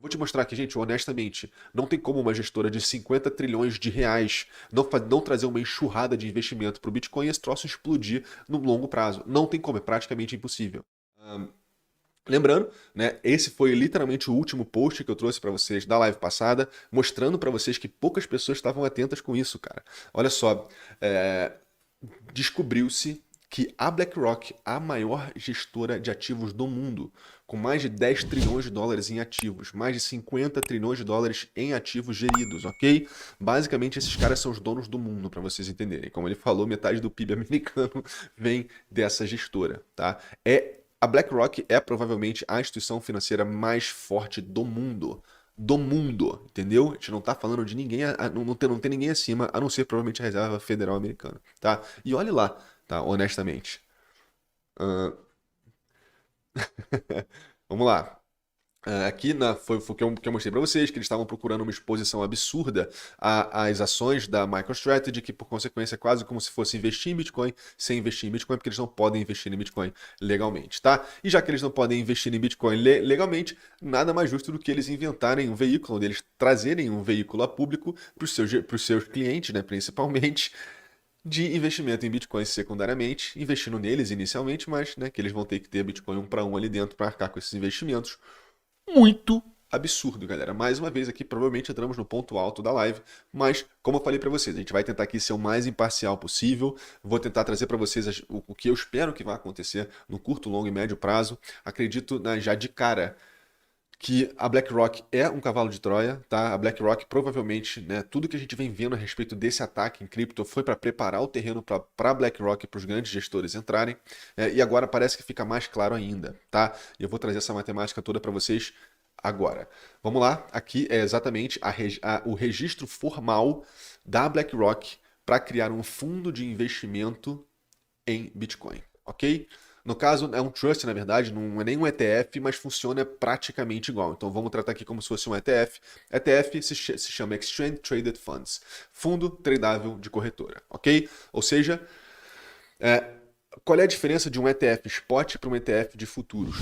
Vou te mostrar aqui, gente, honestamente, não tem como uma gestora de 50 trilhões de reais não trazer uma enxurrada de investimento para o Bitcoin e esse troço explodir no longo prazo. Não tem como, é praticamente impossível. Lembrando, né, esse foi literalmente o último post que eu trouxe para vocês da live passada, mostrando para vocês que poucas pessoas estavam atentas com isso, cara. Olha só, descobriu-se que a BlackRock, a maior gestora de ativos do mundo, com mais de 10 trilhões de dólares em ativos, mais de 50 trilhões de dólares em ativos geridos, ok? Basicamente, esses caras são os donos do mundo, para vocês entenderem. Como ele falou, metade do PIB americano vem dessa gestora, tá? A BlackRock é provavelmente a instituição financeira mais forte do mundo. Do mundo, entendeu? A gente não tá falando de ninguém, não tem ninguém acima, a não ser provavelmente a Reserva Federal Americana, tá? E olhe lá, tá? Honestamente. Ahn, Vamos lá. Aqui foi o que eu mostrei para vocês, que eles estavam procurando uma exposição absurda às ações da MicroStrategy, que por consequência é quase como se fosse investir em Bitcoin sem investir em Bitcoin, porque eles não podem investir em Bitcoin legalmente, tá? E já que eles não podem investir em Bitcoin legalmente, nada mais justo do que eles inventarem um veículo, onde eles trazerem um veículo a público para os seus clientes, né, principalmente, de investimento em Bitcoin secundariamente, investindo neles inicialmente, mas né, que eles vão ter que ter Bitcoin um para um ali dentro para arcar com esses investimentos muito absurdo, galera. Mais uma vez aqui, provavelmente entramos no ponto alto da live, mas como eu falei para vocês, a gente vai tentar aqui ser o mais imparcial possível. Vou tentar trazer para vocês o que eu espero que vai acontecer no curto, longo e médio prazo. Acredito já de cara que a BlackRock é um cavalo de Troia, tá? A BlackRock provavelmente, né, tudo que a gente vem vendo a respeito desse ataque em cripto foi para preparar o terreno para a BlackRock, para os grandes gestores entrarem, e agora parece que fica mais claro ainda, tá? E eu vou trazer essa matemática toda para vocês agora. Vamos lá, aqui é exatamente o registro formal da BlackRock para criar um fundo de investimento em Bitcoin, ok? No caso, é um trust, na verdade, não é nem um ETF, mas funciona praticamente igual. Então vamos tratar aqui como se fosse um ETF. ETF se chama Exchange Traded Funds, fundo tradável de corretora, ok? Ou seja, qual é a diferença de um ETF spot para um ETF de futuros?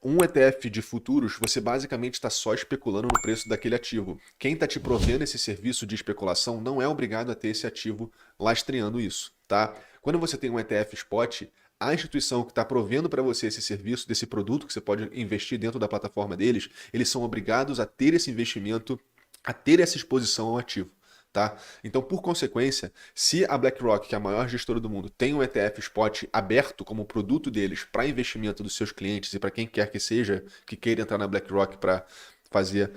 Um ETF de futuros, você basicamente está só especulando no preço daquele ativo. Quem está te provendo esse serviço de especulação não é obrigado a ter esse ativo lastreando isso, tá? Quando você tem um ETF spot, a instituição que está provendo para você esse serviço, desse produto que você pode investir dentro da plataforma deles, eles são obrigados a ter esse investimento, a ter essa exposição ao ativo. Tá? Então, por consequência, se a BlackRock, que é a maior gestora do mundo, tem um ETF Spot aberto como produto deles para investimento dos seus clientes e para quem quer que seja que queira entrar na BlackRock para fazer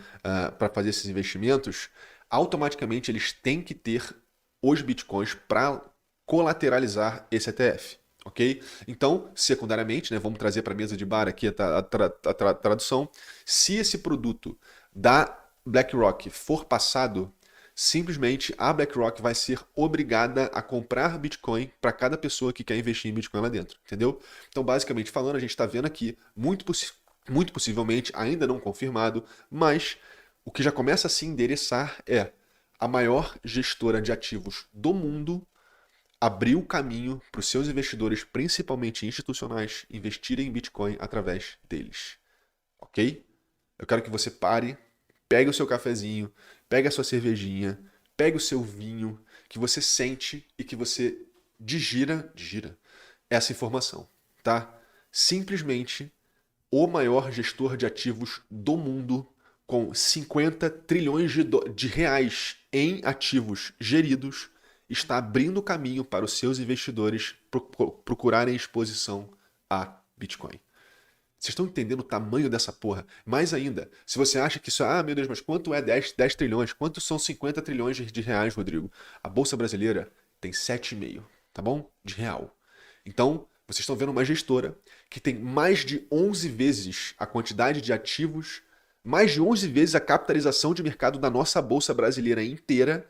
esses investimentos, automaticamente eles têm que ter os bitcoins para colateralizar esse ETF. Ok? Então, secundariamente, né, vamos trazer para a mesa de bar aqui a tradução. Se esse produto da BlackRock for passado, simplesmente a BlackRock vai ser obrigada a comprar Bitcoin para cada pessoa que quer investir em Bitcoin lá dentro, entendeu? Então, basicamente falando, a gente está vendo aqui, muito possivelmente, ainda não confirmado, mas o que já começa a se endereçar é a maior gestora de ativos do mundo abriu o caminho para os seus investidores, principalmente institucionais, investirem em Bitcoin através deles, ok? Eu quero que você pare, pegue o seu cafezinho, pegue a sua cervejinha, pegue o seu vinho, que você sente e que você digira essa informação, tá? Simplesmente o maior gestor de ativos do mundo, com 50 trilhões de reais em ativos geridos, está abrindo caminho para os seus investidores procurarem exposição a Bitcoin. Vocês estão entendendo o tamanho dessa porra? Mais ainda, se você acha que isso, meu Deus, mas quanto é 10 trilhões? Quantos são 50 trilhões de reais, Rodrigo? A Bolsa Brasileira tem 7,5, tá bom? De real. Então, vocês estão vendo uma gestora que tem mais de 11 vezes a quantidade de ativos, mais de 11 vezes a capitalização de mercado da nossa Bolsa Brasileira inteira,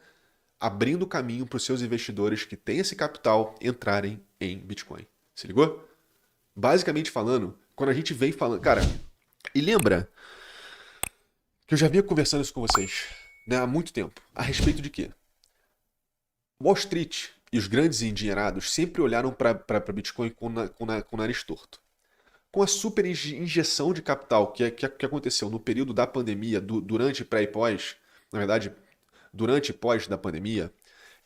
abrindo caminho para os seus investidores que têm esse capital entrarem em Bitcoin. Se ligou? Basicamente falando, quando a gente vem falando. Cara, e lembra que eu já vinha conversando isso com vocês, né, há muito tempo. A respeito de quê? Wall Street e os grandes endinheirados sempre olharam para Bitcoin com o nariz torto. Com a super injeção de capital que aconteceu no período da pandemia, durante, pré e pós, na verdade, durante e pós da pandemia,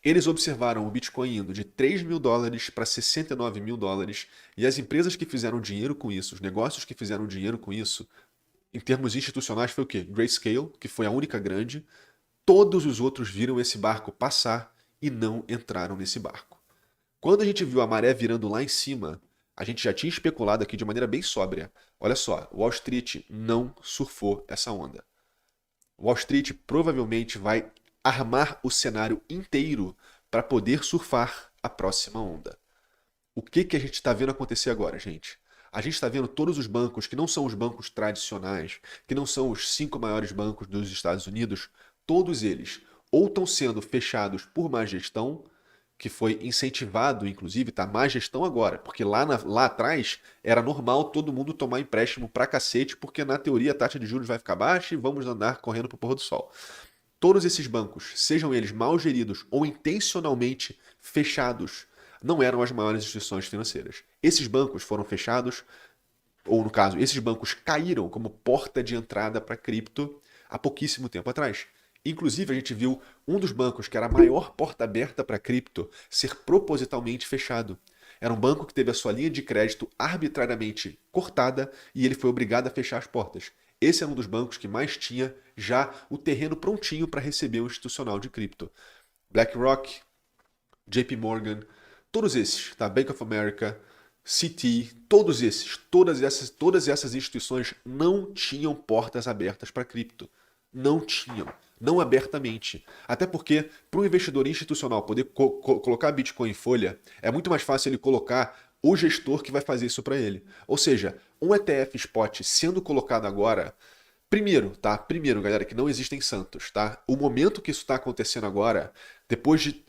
eles observaram o Bitcoin indo de $3.000 para $69.000 e as empresas que fizeram dinheiro com isso, os negócios que fizeram dinheiro com isso, em termos institucionais foi o quê? Grayscale, que foi a única grande. Todos os outros viram esse barco passar e não entraram nesse barco. Quando a gente viu a maré virando lá em cima, a gente já tinha especulado aqui de maneira bem sóbria. Olha só, Wall Street não surfou essa onda. Wall Street provavelmente vai armar o cenário inteiro para poder surfar a próxima onda. O que a gente está vendo acontecer agora, gente? A gente está vendo todos os bancos que não são os bancos tradicionais, que não são os 5 maiores bancos dos Estados Unidos, todos eles ou estão sendo fechados por má gestão, que foi incentivado, inclusive, tá má gestão agora, porque lá atrás era normal todo mundo tomar empréstimo pra cacete, porque na teoria a taxa de juros vai ficar baixa e vamos andar correndo pro pôr do sol. Todos esses bancos, sejam eles mal geridos ou intencionalmente fechados, não eram as maiores instituições financeiras. Esses bancos foram fechados, ou no caso, esses bancos caíram como porta de entrada para cripto há pouquíssimo tempo atrás. Inclusive, a gente viu um dos bancos, que era a maior porta aberta para cripto, ser propositalmente fechado. Era um banco que teve a sua linha de crédito arbitrariamente cortada e ele foi obrigado a fechar as portas. Esse era um dos bancos que mais tinha já o terreno prontinho para receber um institucional de cripto. BlackRock, JP Morgan, todos esses, tá? Bank of America, Citi, todos esses, todas essas instituições não tinham portas abertas para cripto. Não tinham. Não abertamente. Até porque, para um investidor institucional poder colocar Bitcoin em folha, é muito mais fácil ele colocar o gestor que vai fazer isso para ele. Ou seja, um ETF spot sendo colocado agora, primeiro, tá? Primeiro, galera, que não existem santos, tá? O momento que isso está acontecendo agora, depois de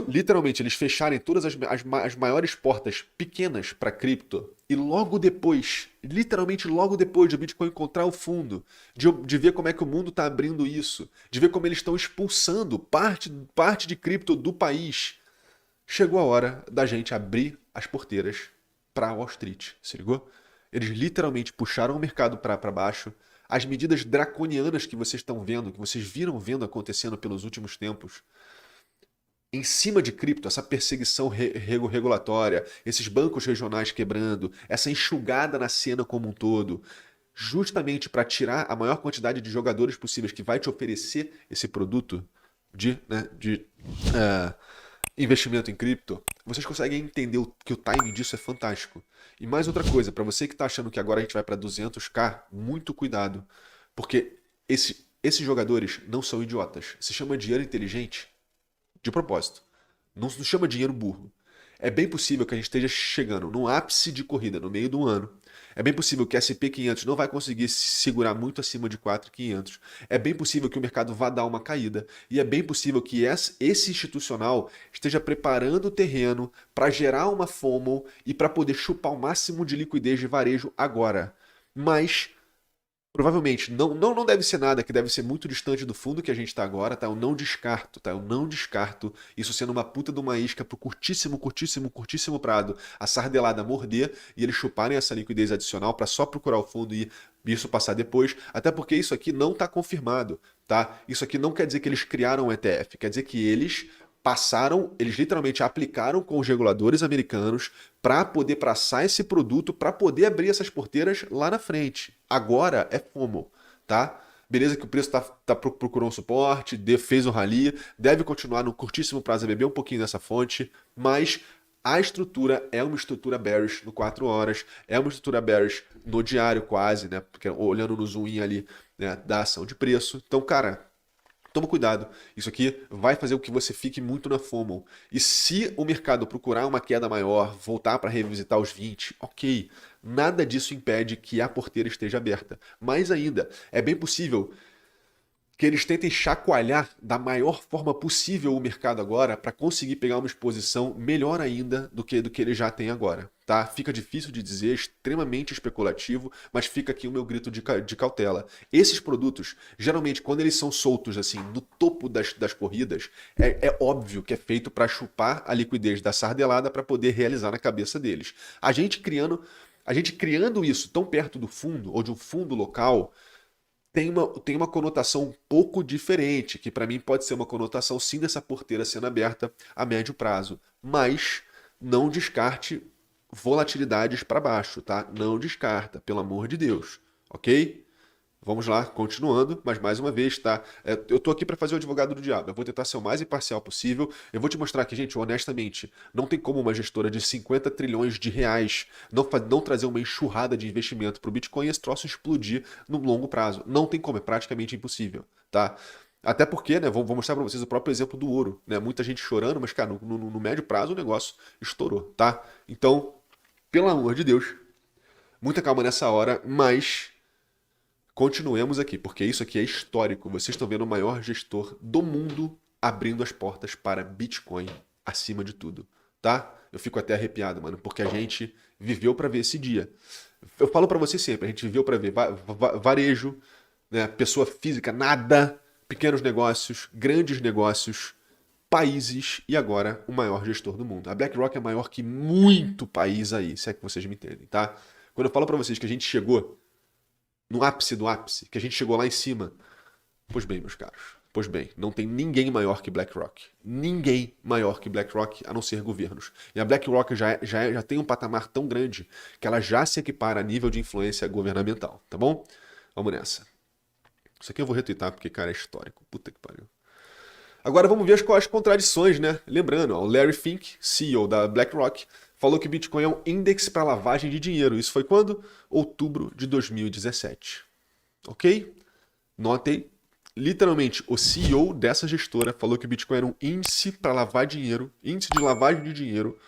literalmente eles fecharem todas as maiores portas pequenas para cripto e logo depois, literalmente logo depois de o Bitcoin encontrar o fundo, de ver como é que o mundo está abrindo isso, de ver como eles estão expulsando parte de cripto do país, chegou a hora da gente abrir as porteiras para Wall Street, se ligou? Eles literalmente puxaram o mercado para baixo. As medidas draconianas que vocês estão vendo, que vocês viram vendo acontecendo pelos últimos tempos, em cima de cripto, essa perseguição regulatória, esses bancos regionais quebrando, essa enxugada na cena como um todo, justamente para tirar a maior quantidade de jogadores possíveis que vai te oferecer esse produto de investimento em cripto, vocês conseguem entender que o timing disso é fantástico. E mais outra coisa, para você que está achando que agora a gente vai para 200k, muito cuidado, porque esses jogadores não são idiotas. Se chama dinheiro inteligente de propósito. Não se chama dinheiro burro. É bem possível que a gente esteja chegando no ápice de corrida no meio do ano. É bem possível que a SP500 não vai conseguir se segurar muito acima de 4.500. É bem possível que o mercado vá dar uma caída. E é bem possível que esse institucional esteja preparando o terreno para gerar uma FOMO e para poder chupar o máximo de liquidez de varejo agora. Mas provavelmente não deve ser nada que deve ser muito distante do fundo que a gente está agora, tá? Eu não descarto, tá? Eu não descarto isso sendo uma puta de uma isca pro curtíssimo prado, a sardelada morder e eles chuparem essa liquidez adicional para só procurar o fundo e isso passar depois, até porque isso aqui não está confirmado, tá? Isso aqui não quer dizer que eles criaram um ETF, quer dizer que eles eles literalmente aplicaram com os reguladores americanos para poder passar esse produto, para poder abrir essas porteiras lá na frente. Agora é FOMO, tá? Beleza que o preço procurou um suporte, fez um rally, deve continuar no curtíssimo prazo a beber um pouquinho dessa fonte, mas a estrutura é uma estrutura bearish no 4 horas, é uma estrutura bearish no diário quase, né? Porque olhando no zoom in ali, né, da ação de preço. Então, cara, toma cuidado, isso aqui vai fazer com que você fique muito na FOMO. E se o mercado procurar uma queda maior, voltar para revisitar os 20, ok, nada disso impede que a porteira esteja aberta. Mais ainda, é bem possível que eles tentem chacoalhar da maior forma possível o mercado agora para conseguir pegar uma exposição melhor ainda do que ele já tem agora. Tá? Fica difícil de dizer, extremamente especulativo, mas fica aqui o meu grito de cautela. Esses produtos, geralmente, quando eles são soltos assim no topo das corridas, é óbvio que é feito para chupar a liquidez da sardelada para poder realizar na cabeça deles. A gente criando A gente criando isso tão perto do fundo, ou de um fundo local, tem uma conotação um pouco diferente, que para mim pode ser uma conotação sim dessa porteira sendo aberta a médio prazo. Mas não descarte volatilidades para baixo, tá? Não descarta, pelo amor de Deus, ok? Vamos lá, continuando, mas mais uma vez, tá? Eu tô aqui para fazer o advogado do diabo. Eu vou tentar ser o mais imparcial possível. Eu vou te mostrar que, gente, honestamente, não tem como uma gestora de 50 trilhões de reais não trazer uma enxurrada de investimento para o Bitcoin e esse troço explodir no longo prazo. Não tem como, é praticamente impossível, tá? Até porque, né, vou mostrar para vocês o próprio exemplo do ouro, né? Muita gente chorando, mas, cara, no médio prazo o negócio estourou, tá? Então, pelo amor de Deus, muita calma nessa hora, mas continuemos aqui, porque isso aqui é histórico. Vocês estão vendo o maior gestor do mundo abrindo as portas para Bitcoin acima de tudo, tá? Eu fico até arrepiado, mano, porque a gente viveu para ver esse dia. Eu falo para você sempre, a gente viveu para ver varejo, né, pessoa física, nada, pequenos negócios, grandes negócios, países e agora o maior gestor do mundo. A BlackRock é maior que muito país aí, se é que vocês me entendem, tá? Quando eu falo para vocês que a gente chegou no ápice do ápice, que a gente chegou lá em cima. Pois bem, meus caros, pois bem, não tem ninguém maior que BlackRock. Ninguém maior que BlackRock, a não ser governos. E a BlackRock já tem um patamar tão grande que ela já se equipara a nível de influência governamental, tá bom? Vamos nessa. Isso aqui eu vou retweetar porque, cara, é histórico. Puta que pariu. Agora vamos ver as contradições, né? Lembrando, ó, o Larry Fink, CEO da BlackRock, falou que o Bitcoin é um índice para lavagem de dinheiro. Isso foi quando? Outubro de 2017. Ok? Notem, literalmente, o CEO dessa gestora falou que o Bitcoin era um índice para lavar dinheiro, índice de lavagem de dinheiro.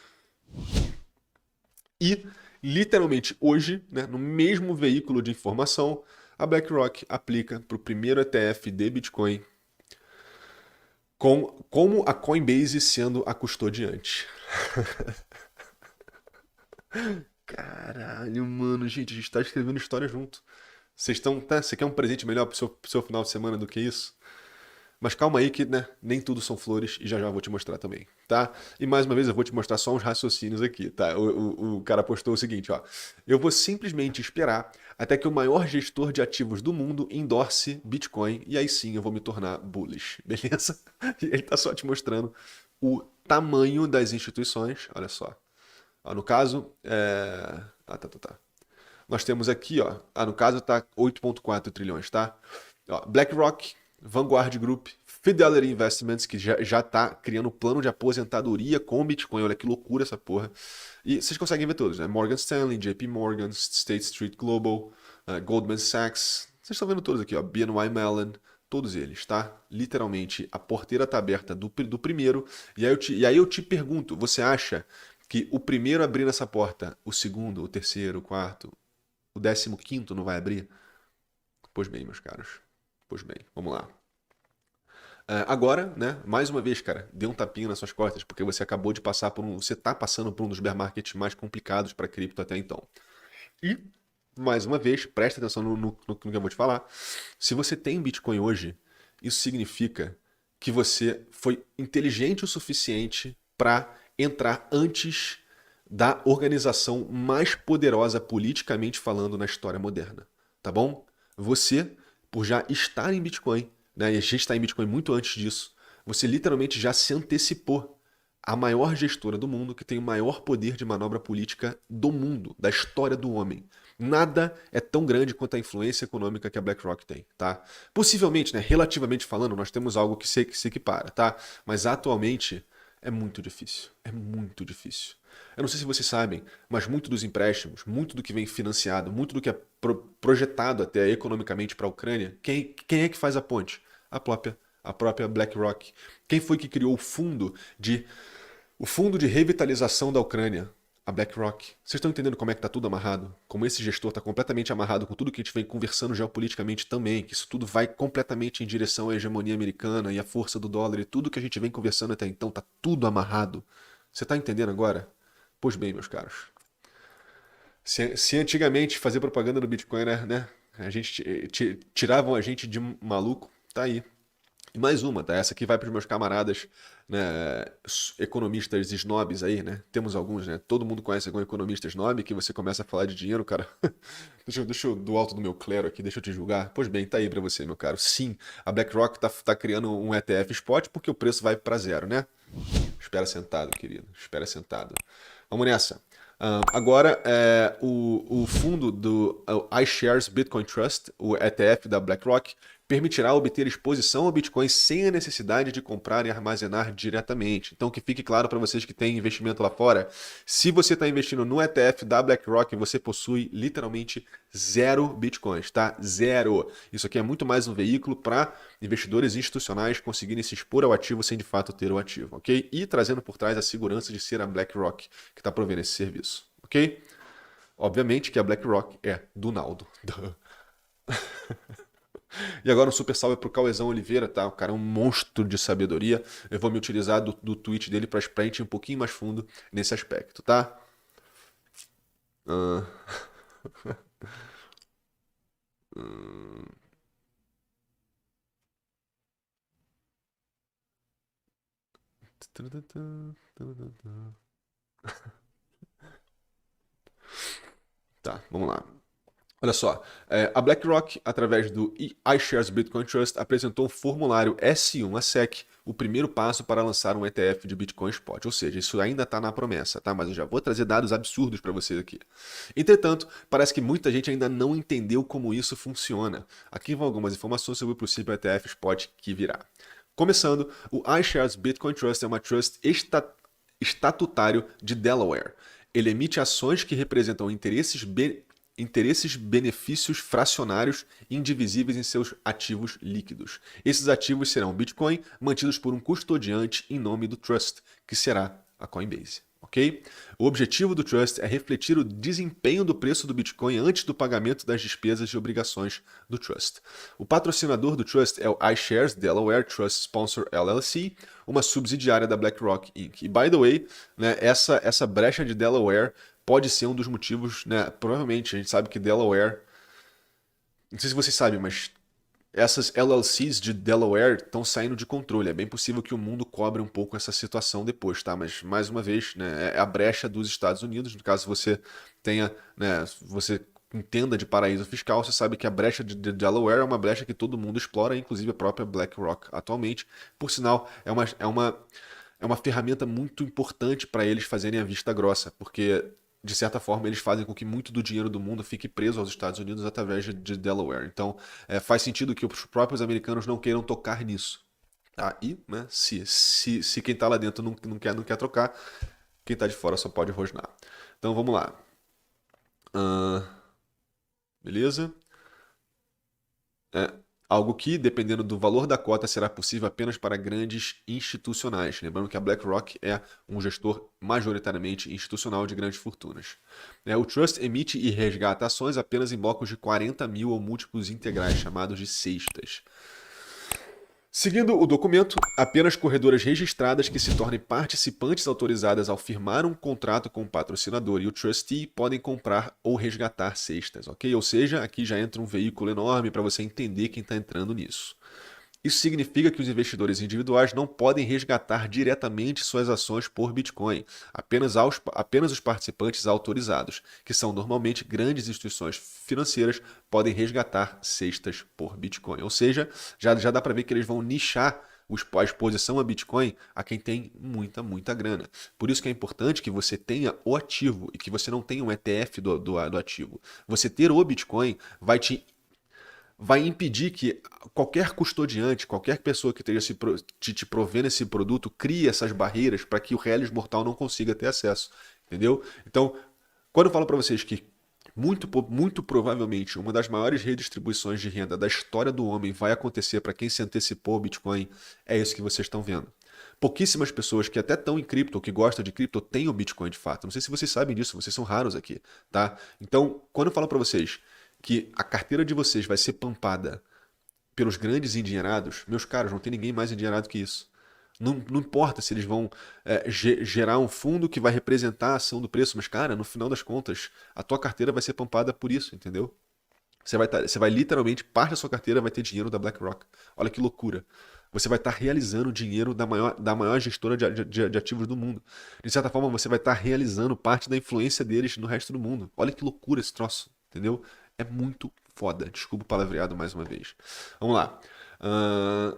E, literalmente, hoje, né, no mesmo veículo de informação, a BlackRock aplica para o primeiro ETF de Bitcoin como a Coinbase sendo a custodiante. Caralho, mano, gente, a gente tá escrevendo história junto. Vocês estão, tá? Você quer um presente melhor pro seu final de semana do que isso? Mas calma aí que, né, nem tudo são flores e já já eu vou te mostrar também, tá? E mais uma vez eu vou te mostrar só uns raciocínios aqui, tá? O cara postou o seguinte, ó. Eu vou simplesmente esperar até que o maior gestor de ativos do mundo endorse Bitcoin e aí sim eu vou me tornar bullish, beleza? E ele tá só te mostrando o tamanho das instituições, olha só. Ó, no caso, tá. Nós temos aqui, ó. No caso tá 8,4 trilhões, tá? Ó, BlackRock, Vanguard Group, Fidelity Investments, que já tá criando um plano de aposentadoria com Bitcoin. Olha que loucura essa porra. E vocês conseguem ver todos, né? Morgan Stanley, JP Morgan, State Street Global, Goldman Sachs. Vocês estão vendo todos aqui, ó. BNY Mellon, todos eles, tá? Literalmente, a porteira tá aberta do primeiro. E aí eu te pergunto, você acha que o primeiro abrindo essa porta, o segundo, o terceiro, o quarto, o 15º não vai abrir? Pois bem, meus caros. Pois bem, vamos lá. Agora, né, mais uma vez, cara, dê um tapinha nas suas costas, porque você acabou de passar por você tá passando por um dos bear markets mais complicados para cripto até então. E, mais uma vez, presta atenção no que eu vou te falar. Se você tem Bitcoin hoje, isso significa que você foi inteligente o suficiente para entrar antes da organização mais poderosa politicamente falando na história moderna, tá bom? Você, por já estar em Bitcoin, né, e a gente está em Bitcoin muito antes disso, você literalmente já se antecipou à maior gestora do mundo, que tem o maior poder de manobra política do mundo, da história do homem. Nada é tão grande quanto a influência econômica que a BlackRock tem, tá? Possivelmente, né, relativamente falando, nós temos algo que se equipara, tá? Mas atualmente é muito difícil. É muito difícil. Eu não sei se vocês sabem, mas muito dos empréstimos, muito do que vem financiado, muito do que é projetado até economicamente para a Ucrânia, quem é que faz a ponte? A própria BlackRock. Quem foi que criou o fundo de revitalização da Ucrânia? A BlackRock. Vocês estão entendendo como é que está tudo amarrado? Como esse gestor está completamente amarrado com tudo que a gente vem conversando geopoliticamente também, que isso tudo vai completamente em direção à hegemonia americana e à força do dólar e tudo que a gente vem conversando até então está tudo amarrado. Você está entendendo agora? Pois bem, meus caros. Se antigamente fazer propaganda do Bitcoin era, né? A gente tiravam a gente de maluco, tá aí. E mais uma, tá? Essa aqui vai para os meus camaradas, né, economistas snobs aí, né? Temos alguns, né? Todo mundo conhece algum economista snob que você começa a falar de dinheiro, cara. Deixa eu do alto do meu clero aqui, deixa eu te julgar. Pois bem, tá aí para você, meu caro. Sim, a BlackRock tá criando um ETF spot porque o preço vai para zero, né? Espera sentado, querido. Espera sentado. Vamos nessa. Agora, o fundo do iShares Bitcoin Trust, o ETF da BlackRock, permitirá obter exposição ao Bitcoin sem a necessidade de comprar e armazenar diretamente. Então, que fique claro para vocês que têm investimento lá fora, se você está investindo no ETF da BlackRock, você possui literalmente zero Bitcoins, tá? Zero. Isso aqui é muito mais um veículo para investidores institucionais conseguirem se expor ao ativo sem de fato ter o ativo, ok? E trazendo por trás a segurança de ser a BlackRock que está provendo esse serviço, ok? Obviamente que a BlackRock é do Naldo. E agora um super salve pro Cauezão Oliveira, tá? O cara é um monstro de sabedoria. Eu vou me utilizar do tweet dele para gente ir um pouquinho mais fundo nesse aspecto, tá? Ah, Tá, vamos lá. Olha só, a BlackRock, através do iShares Bitcoin Trust, apresentou um formulário S1 a SEC, o primeiro passo para lançar um ETF de Bitcoin Spot. Ou seja, isso ainda está na promessa, tá? Mas eu já vou trazer dados absurdos para vocês aqui. Entretanto, parece que muita gente ainda não entendeu como isso funciona. Aqui vão algumas informações sobre o possível ETF Spot que virá. Começando, o iShares Bitcoin Trust é uma trust estatutário de Delaware. Ele emite ações que representam interesses benefícios fracionários indivisíveis em seus ativos líquidos. Esses ativos serão Bitcoin mantidos por um custodiante em nome do Trust, que será a Coinbase. Ok? O objetivo do Trust é refletir o desempenho do preço do Bitcoin antes do pagamento das despesas e obrigações do Trust. O patrocinador do Trust é o iShares Delaware Trust Sponsor LLC, uma subsidiária da BlackRock Inc. E, by the way, né, essa brecha de Delaware pode ser um dos motivos, né? Provavelmente, a gente sabe que Delaware. Não sei se vocês sabem, mas essas LLCs de Delaware estão saindo de controle. É bem possível que o mundo cobre um pouco essa situação depois, tá? Mas, mais uma vez, né, é a brecha dos Estados Unidos. No caso, você tenha, né, você entenda de paraíso fiscal, você sabe que a brecha de Delaware é uma brecha que todo mundo explora, inclusive a própria BlackRock atualmente. Por sinal, é uma ferramenta muito importante para eles fazerem a vista grossa, porque de certa forma eles fazem com que muito do dinheiro do mundo fique preso aos Estados Unidos através de Delaware. Então faz sentido que os próprios americanos não queiram tocar nisso. Tá? E né, se quem está lá dentro não quer trocar, quem está de fora só pode rosnar. Então vamos lá. Beleza? É algo que, dependendo do valor da cota, será possível apenas para grandes institucionais. Lembrando que a BlackRock é um gestor majoritariamente institucional de grandes fortunas. O Trust emite e resgata ações apenas em blocos de 40 mil ou múltiplos integrais, chamados de cestas. Seguindo o documento, apenas corretoras registradas que se tornem participantes autorizadas ao firmar um contrato com o patrocinador e o trustee podem comprar ou resgatar cestas, ok? Ou seja, aqui já entra um veículo enorme para você entender quem está entrando nisso. Isso significa que os investidores individuais não podem resgatar diretamente suas ações por Bitcoin, apenas os participantes autorizados, que são normalmente grandes instituições financeiras, podem resgatar cestas por Bitcoin. Ou seja, já dá para ver que eles vão nichar a exposição a Bitcoin a quem tem muita, muita grana. Por isso que é importante que você tenha o ativo e que você não tenha um ETF do ativo. Você ter o Bitcoin vai impedir que qualquer custodiante, qualquer pessoa que esteja te provendo esse produto, crie essas barreiras para que o Reles mortal não consiga ter acesso. Entendeu? Então, quando eu falo para vocês que muito provavelmente uma das maiores redistribuições de renda da história do homem vai acontecer para quem se antecipou ao Bitcoin, é isso que vocês estão vendo. Pouquíssimas pessoas que até estão em cripto, ou que gostam de cripto, têm o Bitcoin de fato. Não sei se vocês sabem disso, vocês são raros aqui, tá? Então, quando eu falo para vocês que a carteira de vocês vai ser pampada pelos grandes endinheirados, meus caros, não tem ninguém mais endinheirado que isso. Não importa se eles vão gerar um fundo que vai representar a ação do preço, mas, cara, no final das contas, a tua carteira vai ser pampada por isso, entendeu? Você vai literalmente, parte da sua carteira vai ter dinheiro da BlackRock. Olha que loucura. Você vai estar realizando dinheiro da maior gestora de ativos do mundo. De certa forma, você vai estar realizando parte da influência deles no resto do mundo. Olha que loucura esse troço, entendeu? É muito foda. Desculpa o palavreado mais uma vez. Vamos lá. Ahn,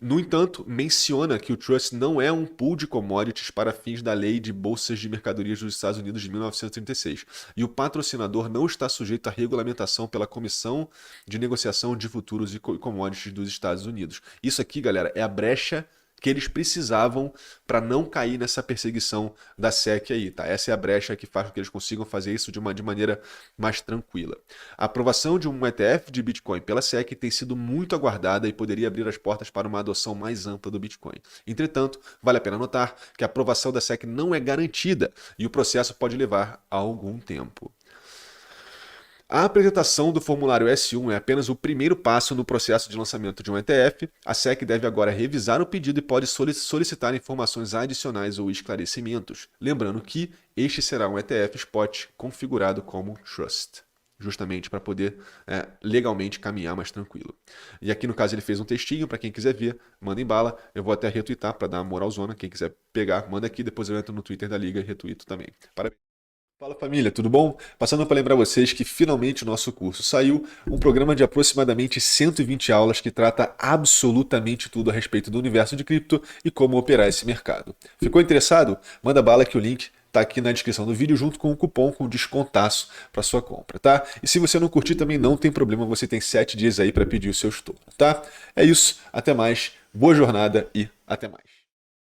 No entanto, menciona que o Trust não é um pool de commodities para fins da Lei de Bolsas de Mercadorias dos Estados Unidos de 1936, e o patrocinador não está sujeito à regulamentação pela Comissão de Negociação de Futuros e Commodities dos Estados Unidos. Isso aqui, galera, é a brecha que eles precisavam para não cair nessa perseguição da SEC aí, tá? Essa é a brecha que faz com que eles consigam fazer isso de maneira mais tranquila. A aprovação de um ETF de Bitcoin pela SEC tem sido muito aguardada e poderia abrir as portas para uma adoção mais ampla do Bitcoin. Entretanto, vale a pena notar que a aprovação da SEC não é garantida e o processo pode levar algum tempo. A apresentação do formulário S1 é apenas o primeiro passo no processo de lançamento de um ETF. A SEC deve agora revisar o pedido e pode solicitar informações adicionais ou esclarecimentos. Lembrando que este será um ETF Spot configurado como Trust, justamente para poder legalmente caminhar mais tranquilo. E aqui no caso ele fez um textinho, para quem quiser ver, manda em bala. Eu vou até retweetar para dar uma moralzona. Quem quiser pegar, manda aqui, depois eu entro no Twitter da Liga e retuito também. Parabéns. Fala família, tudo bom? Passando para lembrar vocês que finalmente o nosso curso saiu, um programa de aproximadamente 120 aulas que trata absolutamente tudo a respeito do universo de cripto e como operar esse mercado. Ficou interessado? Manda bala que o link está aqui na descrição do vídeo junto com o cupom com descontaço para sua compra, tá? E se você não curtir também não tem problema, você tem 7 dias aí para pedir o seu estorno, tá? É isso, até mais, boa jornada e até mais.